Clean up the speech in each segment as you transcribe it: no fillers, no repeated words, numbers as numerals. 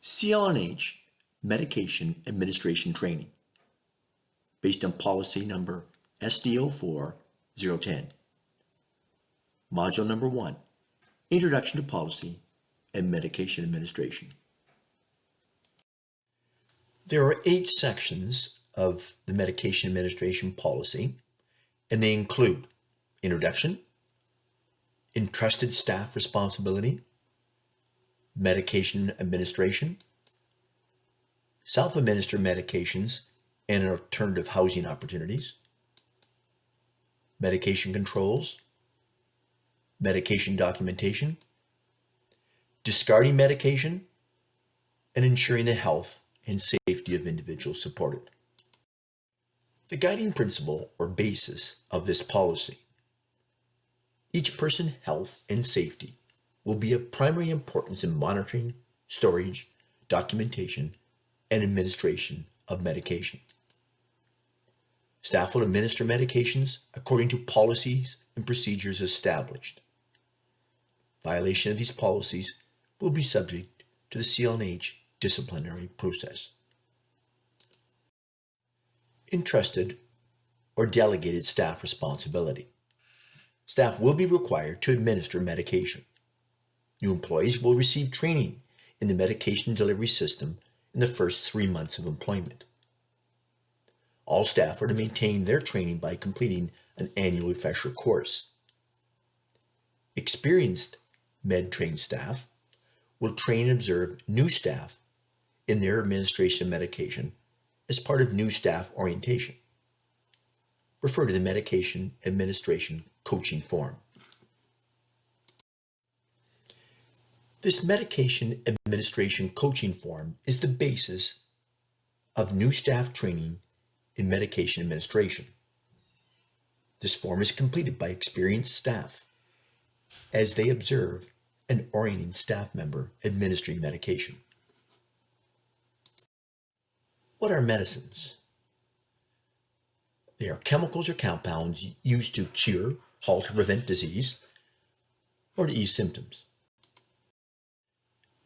CLNH Medication Administration Training, based on policy number SD04-010. Module number 1, Introduction to Policy and Medication Administration. There are 8 sections of the Medication Administration Policy, and they include Introduction, Entrusted Staff Responsibility, Medication Administration, Self-Administer Medications and Alternative Housing Opportunities, Medication Controls, Medication Documentation, Discarding Medication, and ensuring the health and safety of individuals supported. The guiding principle or basis of this policy: each person's health and safety will be of primary importance in monitoring, storage, documentation, and administration of medication. Staff will administer medications according to policies and procedures established. Violation of these policies will be subject to the CLNH disciplinary process. Entrusted or delegated staff responsibility. Staff will be required to administer medication. New employees will receive training in the medication delivery system in the first 3 months of employment. All staff are to maintain their training by completing an annual refresher course. Experienced med-trained staff will train and observe new staff in their administration of medication as part of new staff orientation. Refer to the Medication Administration Coaching Form. This Medication Administration Coaching Form is the basis of new staff training in medication administration. This form is completed by experienced staff as they observe an orienting staff member administering medication. What are medicines? They are chemicals or compounds used to cure, halt, or prevent disease, or to ease symptoms.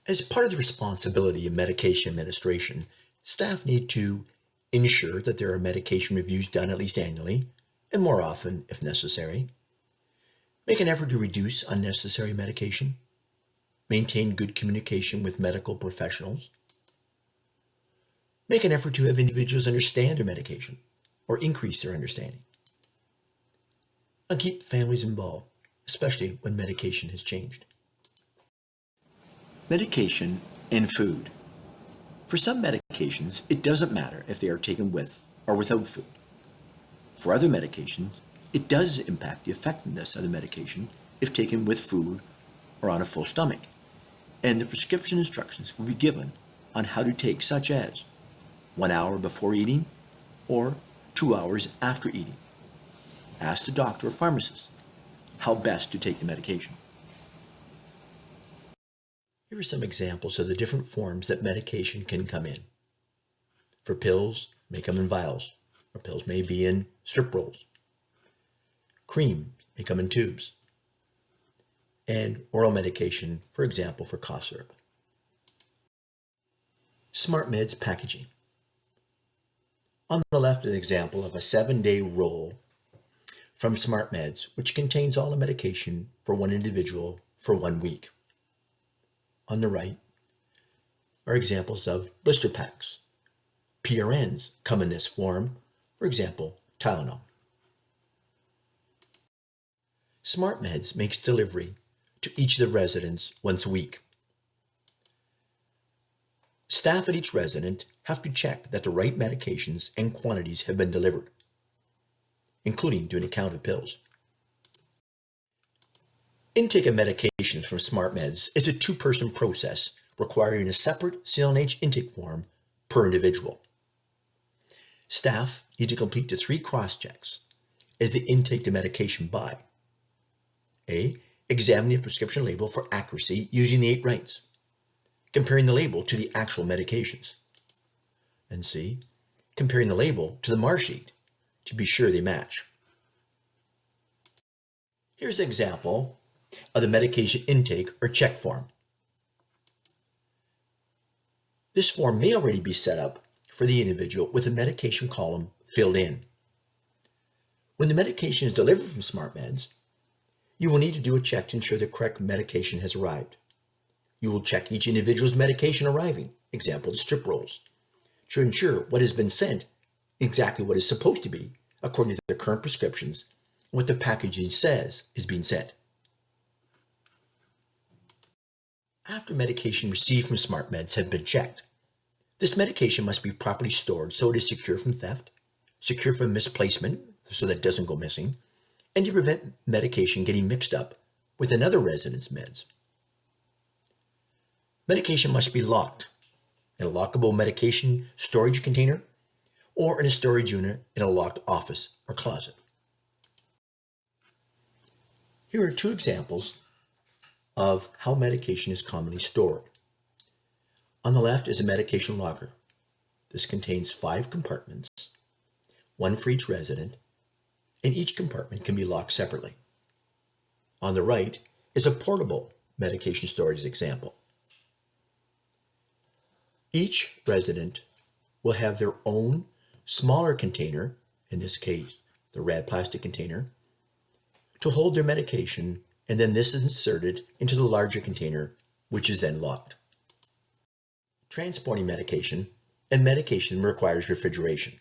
As part of the responsibility of medication administration, staff need to ensure that there are medication reviews done at least annually, and more often if necessary. Make an effort to reduce unnecessary medication. Maintain good communication with medical professionals. Make an effort to have individuals understand their medication or increase their understanding. And keep families involved, especially when medication has changed. Medication and food. For some medications, it doesn't matter if they are taken with or without food. For other medications, it does impact the effectiveness of the medication if taken with food or on a full stomach, and the prescription instructions will be given on how to take, such as 1 hour before eating or 2 hours after eating. Ask the doctor or pharmacist how best to take the medication. Here are some examples of the different forms that medication can come in. For pills, may come in vials, or pills may be in strip rolls. Cream may come in tubes. And oral medication, for example, for cough syrup. Smart Meds packaging. On the left is an example of a 7-day roll from Smart Meds, which contains all the medication for one individual for 1 week. On the right are examples of blister packs. PRN'S come in this form, for example, Tylenol. Smart Meds makes delivery to each of the residents once a week. Staff at each resident have to check that the right medications and quantities have been delivered, including doing a count of pills. Intake of medications from Smart Meds is a 2-person process requiring a separate CLNH intake form per individual. Staff need to complete the 3 cross-checks as they intake the medication by A. Examining the prescription label for accuracy using the 8 rights, comparing the label to the actual medications, and C. Comparing the label to the mark sheet to be sure they match. Here's an example of the medication intake or check form. This form may already be set up for the individual with a medication column filled in. When the medication is delivered from SmartMeds, you will need to do a check to ensure the correct medication has arrived. You will check each individual's medication arriving, example, the strip rolls, to ensure what has been sent exactly what is supposed to be according to their current prescriptions and what the packaging says is being sent. After medication received from SmartMeds have been checked, this medication must be properly stored so it is secure from theft, secure from misplacement so that it doesn't go missing, and to prevent medication getting mixed up with another resident's meds. Medication must be locked in a lockable medication storage container or in a storage unit in a locked office or closet. Here are two examples of how medication is commonly stored. On the left is a medication locker. This contains 5 compartments, 1 for each resident, and each compartment can be locked separately. On the right is a portable medication storage example. Each resident will have their own smaller container, in this case, the red plastic container, to hold their medication, and then this is inserted into the larger container, which is then locked. Transporting medication and medication requires refrigeration.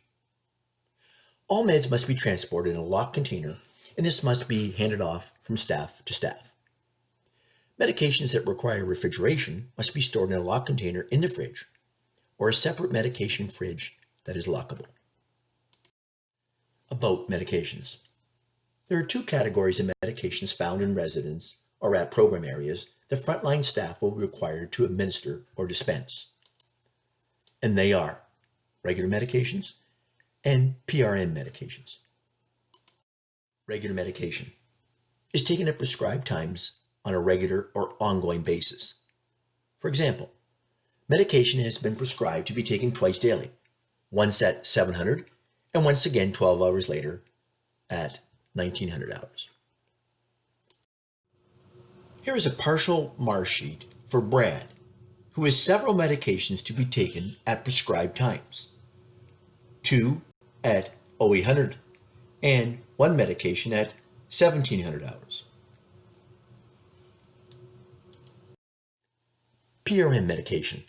All meds must be transported in a locked container, and this must be handed off from staff to staff. Medications that require refrigeration must be stored in a locked container in the fridge, or a separate medication fridge that is lockable. About medications. There are 2 categories of medications found in residence or at program areas that frontline staff will be required to administer or dispense. And they are regular medications and PRN medications. Regular medication is taken at prescribed times on a regular or ongoing basis. For example, medication has been prescribed to be taken twice daily, once at 700 and once again 12 hours later at 1900 hours. Here is a partial MAR sheet for Brad, who has several medications to be taken at prescribed times. 2 at 0800 and 1 medication at 1700 hours. PRN medication.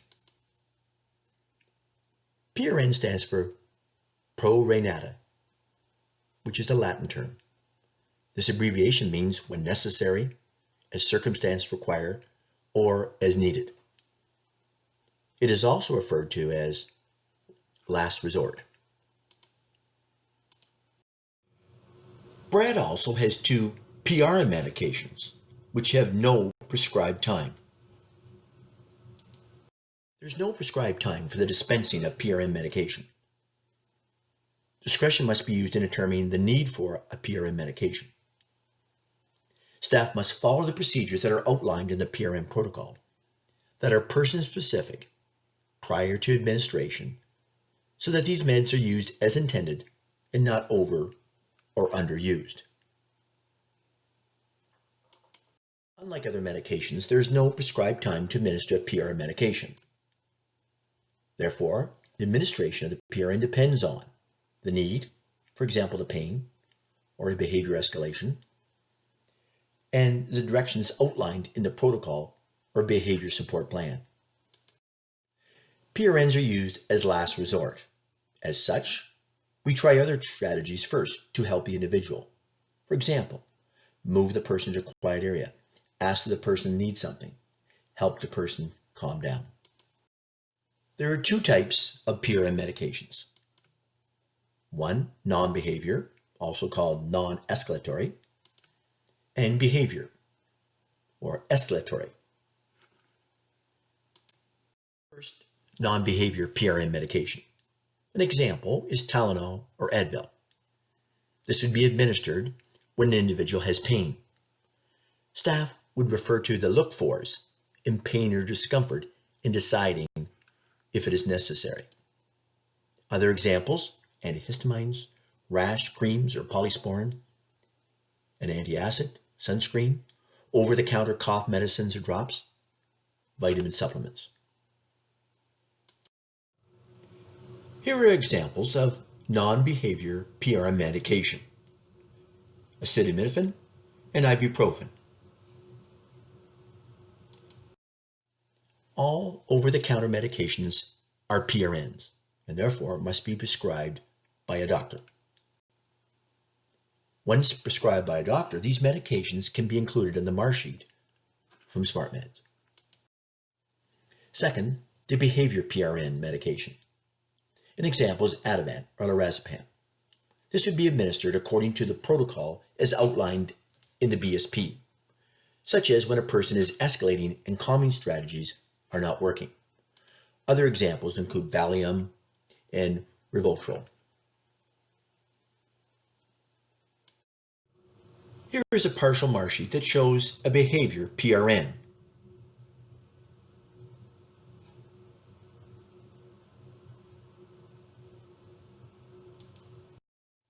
PRN stands for pro re nata, which is a Latin term. This abbreviation means when necessary, as circumstances require, or as needed. It is also referred to as last resort. Brad also has 2 PRN medications, which have no prescribed time. There's no prescribed time for the dispensing of PRN medication. Discretion must be used in determining the need for a PRN medication. Staff must follow the procedures that are outlined in the PRN protocol that are person-specific prior to administration so that these meds are used as intended and not over or underused. Unlike other medications, there is no prescribed time to administer a PRN medication. Therefore, the administration of the PRN depends on the need, for example, the pain or a behavior escalation, and the directions outlined in the protocol or behavior support plan. PRNs are used as last resort. As such, we try other strategies first to help the individual. For example, move the person to a quiet area, ask if the person needs something, help the person calm down. There are 2 types of PRN medications. 1, non-behavior, also called non-escalatory, and behavior, or escalatory. First, non-behavior PRN medication. An example is Tylenol or Advil. This would be administered when an individual has pain. Staff would refer to the look-fors in pain or discomfort in deciding if it is necessary. Other examples, antihistamines, rash creams or polysporin, an antacid, sunscreen, over-the-counter cough medicines or drops, vitamin supplements. Here are examples of non-behavior PRN medication: acetaminophen and ibuprofen. All over-the-counter medications are PRNs and therefore must be prescribed by a doctor. Once prescribed by a doctor, these medications can be included in the MAR sheet from SmartMeds. Second, the Behaviour PRN medication. An example is Ativan or lorazepam. This would be administered according to the protocol as outlined in the BSP, such as when a person is escalating and calming strategies are not working. Other examples include Valium and Rivotril. Here is a partial MAR sheet that shows a Behaviour PRN.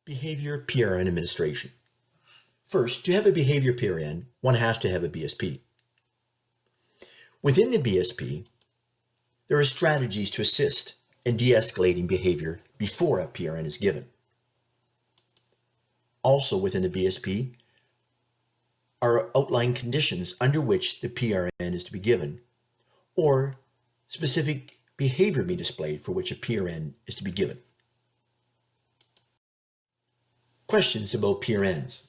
Behaviour PRN Administration. First, to have a Behaviour PRN, one has to have a BSP. Within the BSP, there are strategies to assist in de-escalating behavior before a PRN is given. Also within the BSP are outlined conditions under which the PRN is to be given, or specific behavior being displayed for which a PRN is to be given. Questions about PRNs.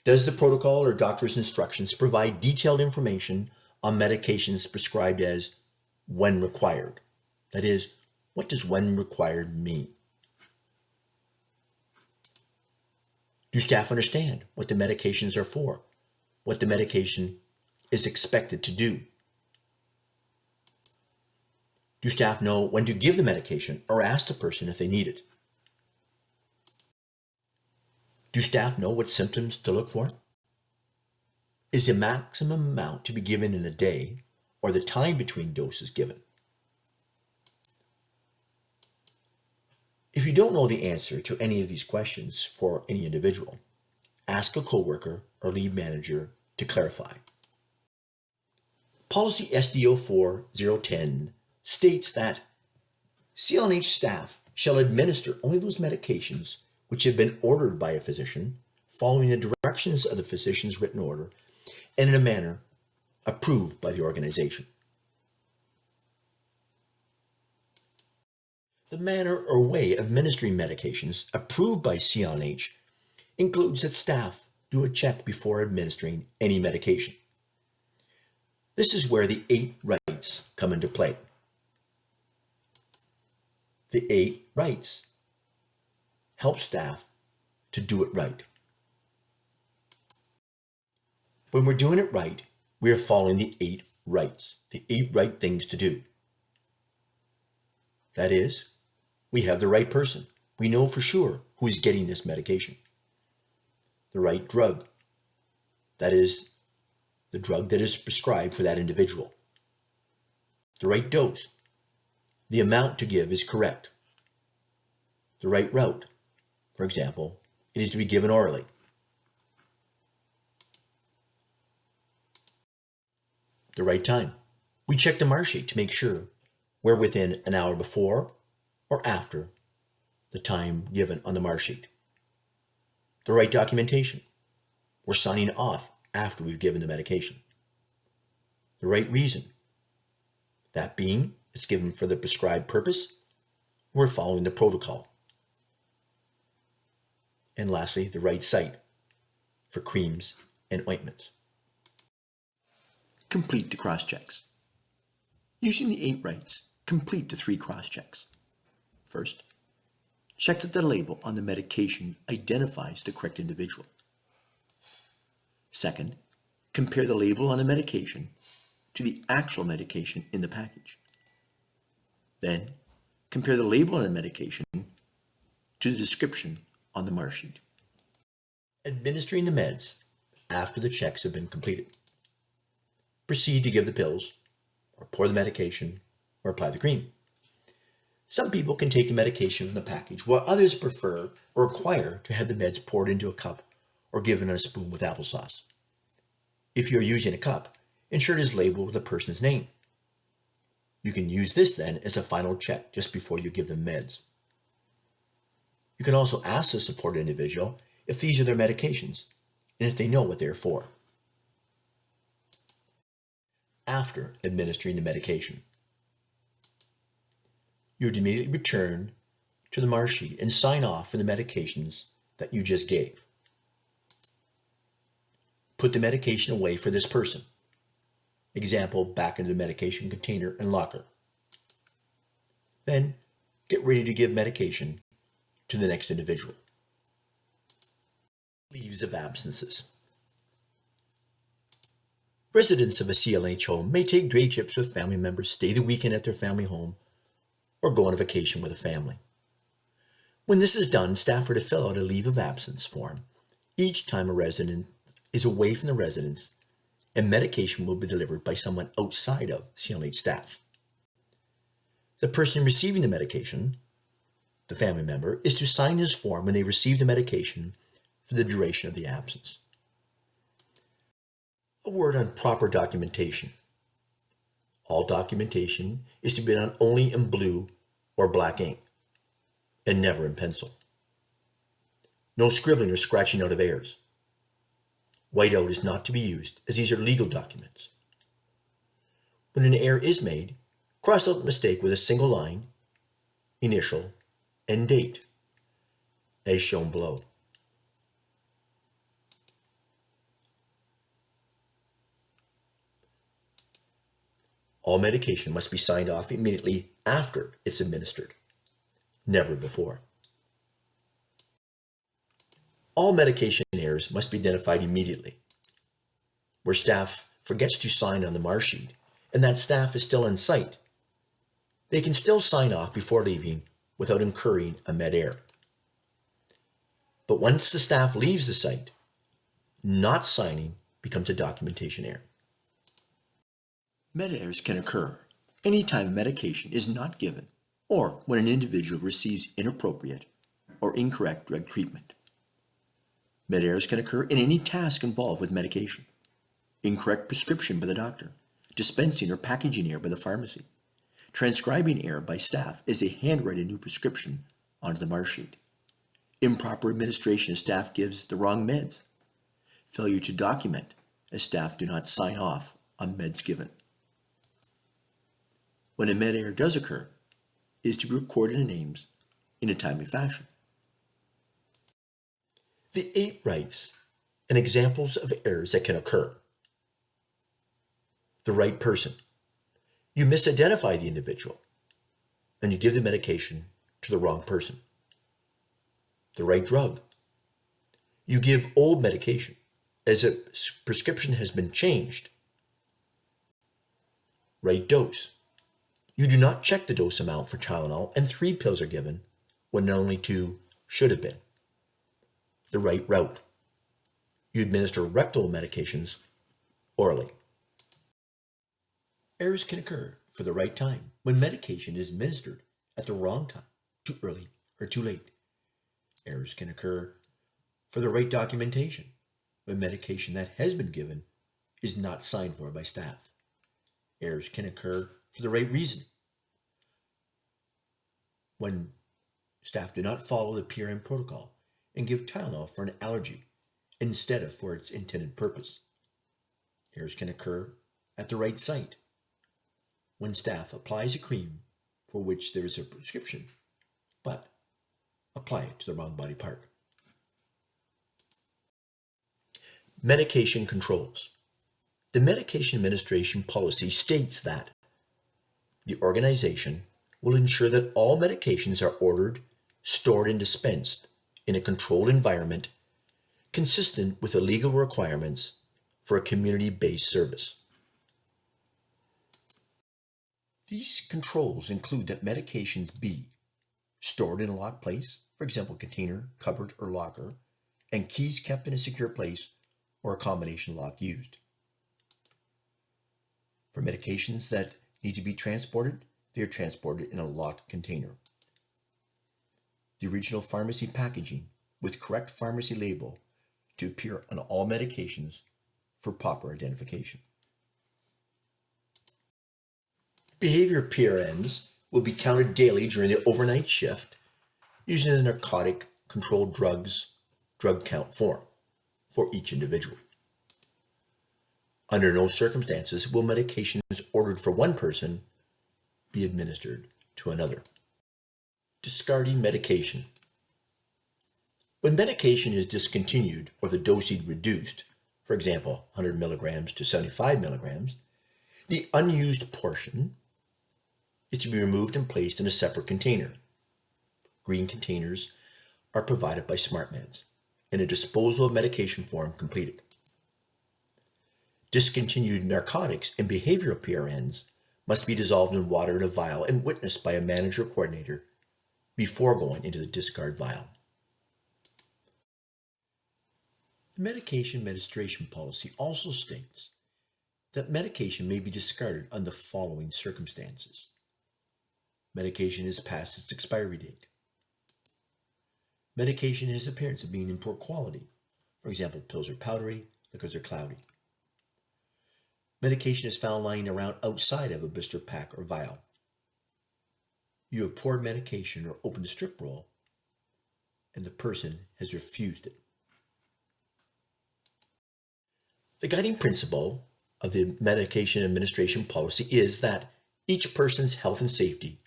Does the protocol or doctor's instructions provide detailed information on medications prescribed as when required? That is, what does when required mean? Do staff understand what the medications are for? What the medication is expected to do? Do staff know when to give the medication or ask the person if they need it? Do staff know what symptoms to look for? Is the maximum amount to be given in a day or the time between doses given? If you don't know the answer to any of these questions for any individual, ask a coworker or lead manager to clarify. Policy SD04-010 states that CLNH staff shall administer only those medications which have been ordered by a physician, following the directions of the physician's written order, and in a manner approved by the organization. The manner or way of administering medications approved by CLNH includes that staff do a check before administering any medication. This is where the 8 rights come into play. The 8 rights help staff to do it right. When we're doing it right, we are following the 8 rights, the 8 right things to do. That is, we have the right person. We know for sure who's getting this medication. The right drug. That is, the drug that is prescribed for that individual. The right dose. The amount to give is correct. The right route. For example, it is to be given orally. The right time. We check the MAR sheet to make sure we're within an hour before or after the time given on the MAR sheet. The right documentation. We're signing off after we've given the medication. The right reason. That being, it's given for the prescribed purpose. We're following the protocol. And lastly, the right site for creams and ointments. Complete the cross-checks. Using the 8 rights, complete the 3 cross-checks. First, check that the label on the medication identifies the correct individual. Second, compare the label on the medication to the actual medication in the package. Then, compare the label on the medication to the description on the MAR sheet. Administering the meds after the checks have been completed. Proceed to give the pills, or pour the medication, or apply the cream. Some people can take the medication from the package, while others prefer or require to have the meds poured into a cup or given on a spoon with applesauce. If you're using a cup, ensure it is labeled with the person's name. You can use this then as a final check just before you give them meds. You can also ask the supported individual if these are their medications and if they know what they are for. After administering the medication, you would immediately return to the mark sheet and sign off for the medications that you just gave. Put the medication away for this person. Example, back into the medication container and locker. Then get ready to give medication to the next individual. Leaves of absences. Residents of a CLNH home may take day trips with family members, stay the weekend at their family home, or go on a vacation with a family. When this is done, staff are to fill out a leave of absence form each time a resident is away from the residence, and medication will be delivered by someone outside of CLNH staff. The person receiving the medication, the family member, is to sign this form when they receive the medication for the duration of the absence. A word on proper documentation. All documentation is to be done only in blue or black ink, and never in pencil. No scribbling or scratching out of errors. Whiteout is not to be used, as these are legal documents. When an error is made, cross out the mistake with a single line, initial, and date, as shown below. All medication must be signed off immediately after it's administered, never before. All medication errors must be identified immediately. Where staff forgets to sign on the mark sheet and that staff is still on site, they can still sign off before leaving without incurring a med error. But once the staff leaves the site, not signing becomes a documentation error. Med errors can occur anytime medication is not given or when an individual receives inappropriate or incorrect drug treatment. Med errors can occur in any task involved with medication. Incorrect prescription by the doctor, dispensing or packaging error by the pharmacy, transcribing error by staff as they handwrite a new prescription onto the mark sheet, improper administration as staff gives the wrong meds, failure to document as staff do not sign off on meds given. When a med error does occur, it is to be recorded in names in a timely fashion. The 8 rights and examples of errors that can occur. The right person. You misidentify the individual and you give the medication to the wrong person. The right drug. You give old medication as a prescription has been changed. Right dose. You do not check the dose amount for Tylenol and 3 pills are given when only 2 should have been. The right route. You administer rectal medications orally. Errors can occur for the right time when medication is administered at the wrong time, too early or too late. Errors can occur for the right documentation when medication that has been given is not signed for by staff. Errors can occur for the right reason when staff do not follow the PRN protocol and give Tylenol for an allergy instead of for its intended purpose. Errors can occur at the right site when staff applies a cream for which there is a prescription, but apply it to the wrong body part. Medication controls. The medication administration policy states that the organization will ensure that all medications are ordered, stored, and dispensed in a controlled environment consistent with the legal requirements for a community-based service. These controls include that medications be stored in a locked place, for example, container, cupboard, or locker, and keys kept in a secure place or a combination lock used. For medications that need to be transported, they are transported in a locked container. The original pharmacy packaging with correct pharmacy label to appear on all medications for proper identification. Behavior PRNs will be counted daily during the overnight shift using the narcotic controlled drugs drug count form for each individual. Under no circumstances will medications ordered for one person be administered to another. Discarding medication. When medication is discontinued or the dosage reduced, for example, 100 milligrams to 75 milligrams, the unused portion is to be removed and placed in a separate container. Green containers are provided by SmartMeds and a disposal of medication form completed. Discontinued narcotics and behavioral PRNs must be dissolved in water in a vial and witnessed by a manager or coordinator before going into the discard vial. The medication administration policy also states that medication may be discarded under the following circumstances. Medication is past its expiry date. Medication has appearance of being in poor quality. For example, pills are powdery, liquids are cloudy. Medication is found lying around outside of a blister pack or vial. You have poured medication or opened a strip roll, and the person has refused it. The guiding principle of the medication administration policy is that each person's health and safety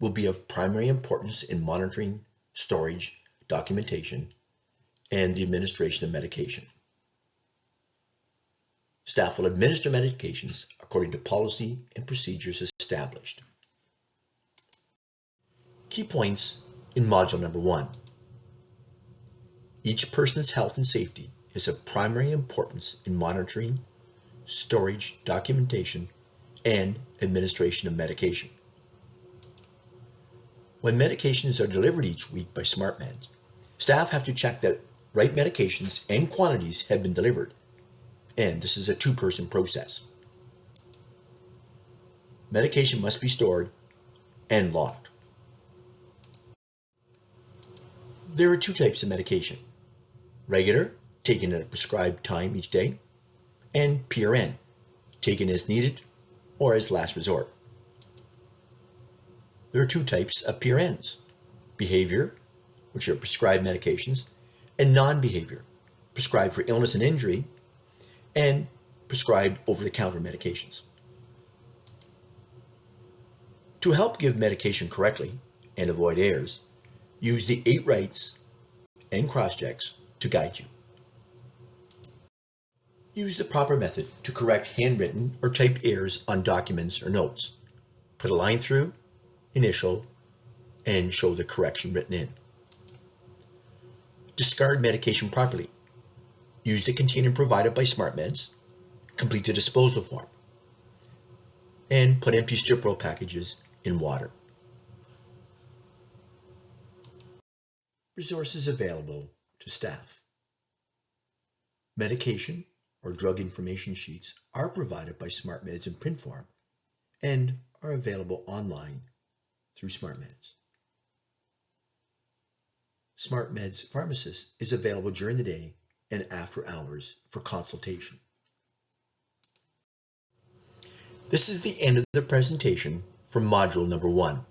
will be of primary importance in monitoring, storage, documentation, and the administration of medication. Staff will administer medications according to policy and procedures established. Key points in module number 1. Each person's health and safety is of primary importance in monitoring, storage, documentation, and administration of medication. When medications are delivered each week by SmartMeds, staff have to check that right medications and quantities have been delivered, and this is a 2-person process. Medication must be stored and locked. There are 2 types of medication: regular, taken at a prescribed time each day, and PRN, taken as needed or as last resort. There are 2 types of PRNs: behavior, which are prescribed medications, and non-behavior, prescribed for illness and injury, and prescribed over-the-counter medications. To help give medication correctly and avoid errors, use the 8 rights and cross-checks to guide you. Use the proper method to correct handwritten or typed errors on documents or notes. Put a line through, initial, and show the correction written in. Discard medication properly. Use the container provided by SmartMeds, complete the disposal form, and put empty strip roll packages in water. Resources available to staff. Medication or drug information sheets are provided by SmartMeds in print form and are available online through SmartMeds. SmartMeds Pharmacist is available during the day and after hours for consultation. This is the end of the presentation for module number 1.